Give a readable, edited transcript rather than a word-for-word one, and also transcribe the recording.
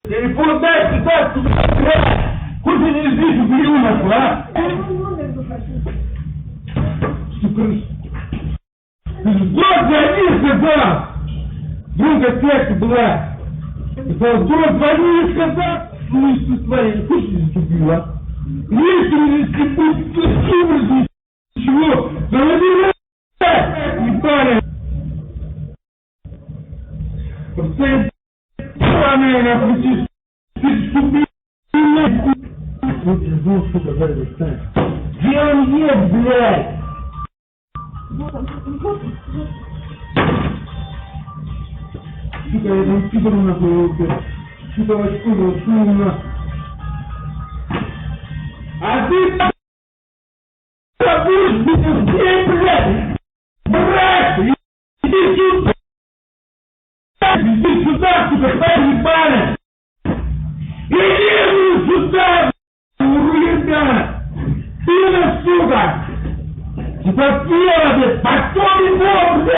Телефон дай сюда, блядь! Хоть я не здесь уберу, нахуй, а? Сука, ты сдохни, один сказал! Друга связь была! Дура, звони и сказал! Ну и что твоя, не хочешь не заступила? Если не заступить, то сумрак, чего? Заводи, не паря! Просто я на пути, ты ступил, вот я знал, сука, говорю, встань. Где он есть, блядь? Сука, я там пидору нахуй руки. Сука, очкую, шуму нахуй. А ты, будешь где, блядь? Брат, иди сюда! Иди сюда, сука, хватит парень! Иди сюда, урыга! Ты, сука! Типа, блядь, потом его, блядь!